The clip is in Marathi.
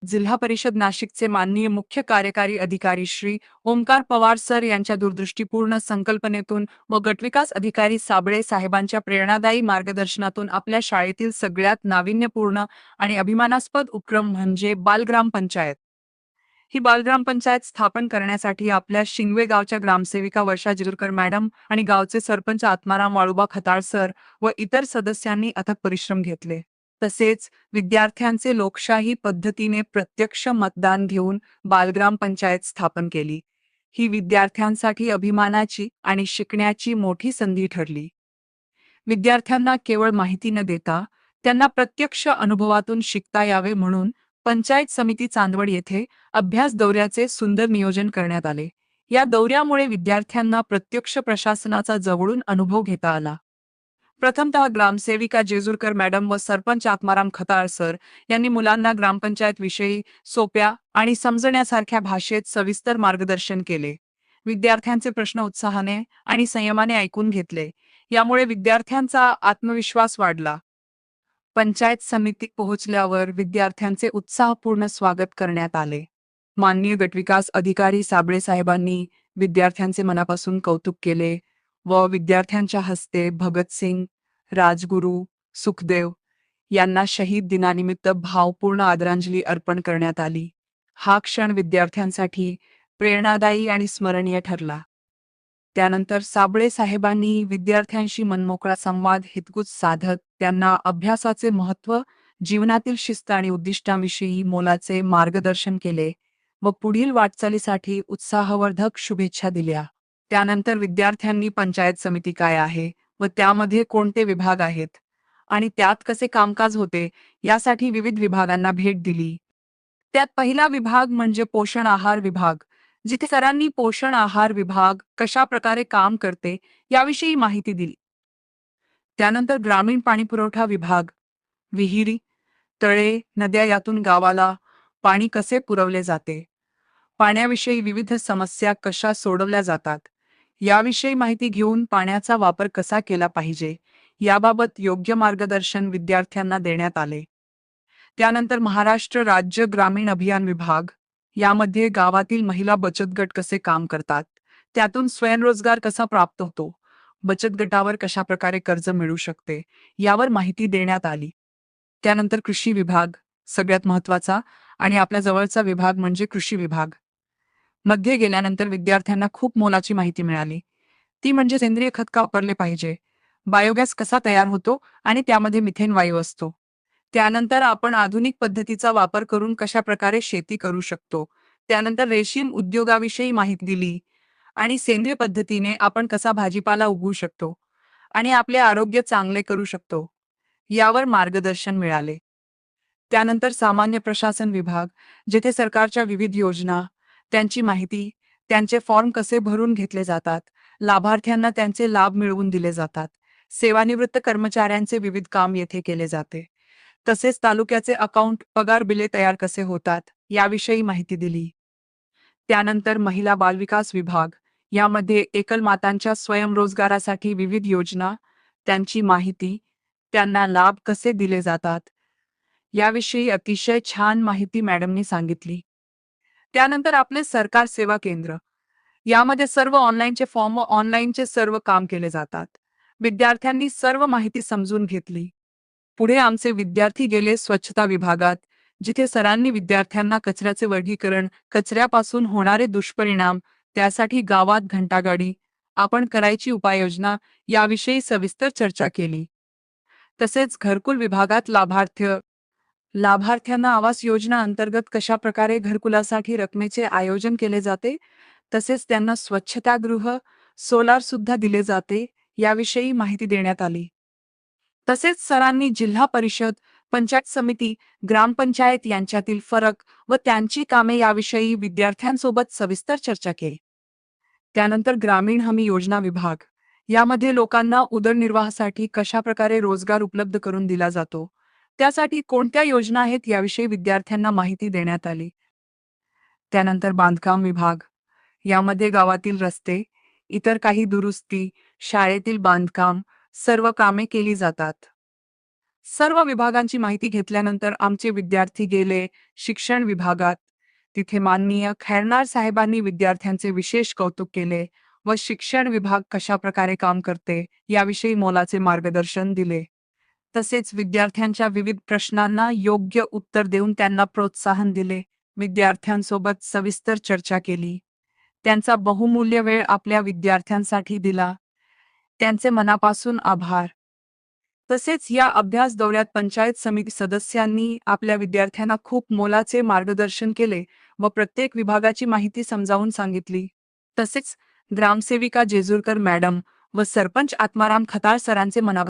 जिल्हा परिषद नाशिकचे माननीय मुख्य कार्यकारी अधिकारी श्री ओमकार पवार सर यांच्या दूरदृष्टीपूर्ण संकल्पनेतून व गटविकास अधिकारी साबळे साहेबांच्या प्रेरणादायी मार्गदर्शनातून आपल्या शाळेतील सगळ्यात नाविन्यपूर्ण आणि अभिमानास्पद उपक्रम म्हणजे बालग्राम पंचायत ही बालग्राम पंचायत स्थापन करण्यासाठी आपल्या शिंगवे गावच्या ग्रामसेविका वर्षा जिरुरकर मॅडम आणि गावचे सरपंच आत्माराम वाळुबा खताळ सर व इतर सदस्यांनी अथक परिश्रम घेतले. तसेच विद्यार्थ्यांचे लोकशाही पद्धतीने प्रत्यक्ष मतदान घेऊन बालग्राम पंचायत स्थापन केली. ही विद्यार्थ्यांसाठी अभिमानाची आणि शिकण्याची मोठी संधी ठरली. विद्यार्थ्यांना केवळ माहिती न देता त्यांना प्रत्यक्ष अनुभवातून शिकता यावे म्हणून पंचायत समिती चांदवड येथे अभ्यास दौऱ्याचे सुंदर नियोजन करण्यात आले. या दौऱ्यामुळे विद्यार्थ्यांना प्रत्यक्ष प्रशासनाचा जवळून अनुभव घेता आला. प्रथमतः ग्रामसेविका जेजुरकर मॅडम व सरपंच आत्माराम खताळ सर यांनी मुलांना ग्रामपंचायत विषयी सोप्या आणि समजण्यासारख्या भाषेत सविस्तर मार्गदर्शन केले. विद्यार्थ्यांचे प्रश्न उत्साहाने आणि संयमाने ऐकून घेतले. यामुळे विद्यार्थ्यांचा आत्मविश्वास वाढला. पंचायत समितीत पोहोचल्यावर विद्यार्थ्यांचे उत्साहपूर्ण स्वागत करण्यात आले. माननीय गटविकास अधिकारी साबळे साहेबांनी विद्यार्थ्यांचे मनापासून कौतुक केले व विद्यार्थ्यांच्या हस्ते भगतसिंग, राजगुरू, सुखदेव यांना शहीद दिनानिमित्त भावपूर्ण आदरांजली अर्पण करण्यात आली. हा क्षण विद्यार्थ्यांसाठी प्रेरणादायी आणि स्मरणीय ठरला. त्यानंतर साबळे साहेबांनी विद्यार्थ्यांशी मनमोकळा संवाद हितगुज साधत त्यांना अभ्यासाचे महत्त्व, जीवनातील शिस्त आणि उद्दिष्टांविषयी मोलाचे मार्गदर्शन केले व पुढील वाटचालीसाठी उत्साहवर्धक शुभेच्छा दिल्या. त्यानंतर विद्यार्थ्यांनी पंचायत समिती काय आहे व त्यामध्ये कोणते विभाग आहेत आणि त्यात कसे कामकाज होते यासाठी विविध विभागांना भेट दिली. त्यात पहिला विभाग म्हणजे पोषण आहार विभाग, जिथे सरांनी पोषण आहार विभाग कशा प्रकारे काम करते याविषयी माहिती दिली. त्यानंतर ग्रामीण पाणीपुरवठा विभाग, विहिरी, तळे, नद्या यातून गावाला पाणी कसे पुरवले जाते, पाण्याविषयी विविध समस्या कशा सोडवल्या जातात याविषयी माहिती घेऊन पाण्याचा वापर कसा केला पाहिजे याबाबत योग्य मार्गदर्शन विद्यार्थ्यांना देण्यात आले. त्यानंतर महाराष्ट्र राज्य ग्रामीण अभियान विभाग, यामध्ये गावातील महिला बचत गट कसे काम करतात, त्यातून स्वयंरोजगार कसा प्राप्त होतो, बचत गटावर कशा प्रकारे कर्ज मिळू शकते यावर माहिती देण्यात आली. त्यानंतर कृषी विभाग, सगळ्यात महत्त्वाचा आणि आपल्या जवळचा विभाग म्हणजे कृषी विभाग मध्ये गेल्यानंतर विद्यार्थ्यांना खूप मोलाची माहिती मिळाली. ती म्हणजे सेंद्रिय खत का वापरले पाहिजे, बायोगॅस कसा तयार होतो आणि त्यामध्ये मिथेन वायू असतो. त्यानंतर आपण आधुनिक पद्धतीचा वापर करून कशा प्रकारे शेती करू शकतो. त्यानंतर रेशीम उद्योगाविषयी माहिती दिली आणि सेंद्रिय पद्धतीने आपण कसा भाजीपाला उगवू शकतो आणि आपले आरोग्य चांगले करू शकतो यावर मार्गदर्शन मिळाले. त्यानंतर सामान्य प्रशासन विभाग, जेथे सरकारच्या विविध योजना, त्यांची माहिती, त्यांचे फॉर्म कसे भरून घेतले जातात, लाभार्थ्यांना त्यांचे लाभ मिळवून दिले जातात, सेवानिवृत्त कर्मचाऱ्यांचे विविध काम येथे केले जाते. तसेच तालुक्याचे अकाउंट, पगार बिले तयार कसे होतात याविषयी माहिती दिली. त्यानंतर महिला बालविकास विभाग, यामध्ये एकल मातांच्या स्वयंरोजगारासाठी विविध योजना, त्यांची माहिती, त्यांना लाभ कसे दिले जातात याविषयी अतिशय छान माहिती मॅडमनी सांगितली. त्यानंतर आपले सरकार सेवा केंद्र, यामध्ये सर्व ऑनलाईनचे फॉर्म व ऑनलाईनचे सर्व काम केले जातात. विद्यार्थ्यांनी सर्व माहिती समजून घेतली. पुढे आमचे विद्यार्थी गेले स्वच्छता विभागात, जिथे सरांनी विद्यार्थ्यांना कचऱ्याचे वर्गीकरण, कचऱ्यापासून होणारे दुष्परिणाम, त्यासाठी गावात घंटागाडी आपण करायची उपाययोजना याविषयी सविस्तर चर्चा केली. तसेच घरकुल विभागात लाभार्थ्यांना आवास योजना अंतर्गत कशा प्रकारे घरकुलासाठी रकमेचे आयोजन केले जाते, तसेच त्यांना स्वच्छतागृह, सोलार सुद्धा दिले जाते याविषयी माहिती देण्यात आली. तसेच सरांनी जिल्हा परिषद, पंचायत समिती, ग्रामपंचायत यांच्यातील फरक व त्यांची कामे याविषयी विद्यार्थ्यांसोबत सविस्तर चर्चा केली. त्यानंतर ग्रामीण हमी योजना विभाग, यामध्ये लोकांना उदरनिर्वाहासाठी कशा प्रकारे रोजगार उपलब्ध करून दिला जातो, त्यासाठी कोणत्या योजना आहेत याविषयी विद्यार्थ्यांना माहिती देण्यात आली. त्यानंतर बांधकाम विभाग, यामध्ये गावातील रस्ते, इतर काही दुरुस्ती, शाळेतील बांधकाम, सर्व कामे केली जातात. सर्व विभागांची माहिती घेतल्यानंतर आमचे विद्यार्थी गेले शिक्षण विभागात. तिथे माननीय खैरनार साहेबांनी विद्यार्थ्यांचे विशेष कौतुक केले व शिक्षण विभाग कशा प्रकारे काम करते याविषयी मोलाचे मार्गदर्शन दिले. तसेच विद्यार्थ्यांच्या विविध प्रश्नांना योग्य उत्तर देऊन त्यांना प्रोत्साहन दिले. विद्यार्थ्यांसोबत सविस्तर चर्चा केली. त्यांचा बहुमूल्य वेळ आपल्या विद्यार्थ्यांसाठी दिला. त्यांचे मनापासून आभार. तसेच या अभ्यास दौऱ्यात पंचायत समिती सदस्यांनी आपल्या विद्यार्थ्यांना खूप मोलाचे मार्गदर्शन केले व प्रत्येक विभागाची माहिती समजावून सांगितली. तसेच ग्रामसेविका जेजुरकर मॅडम व सरपंच आत्माराम खताळ सरांचे मनापासून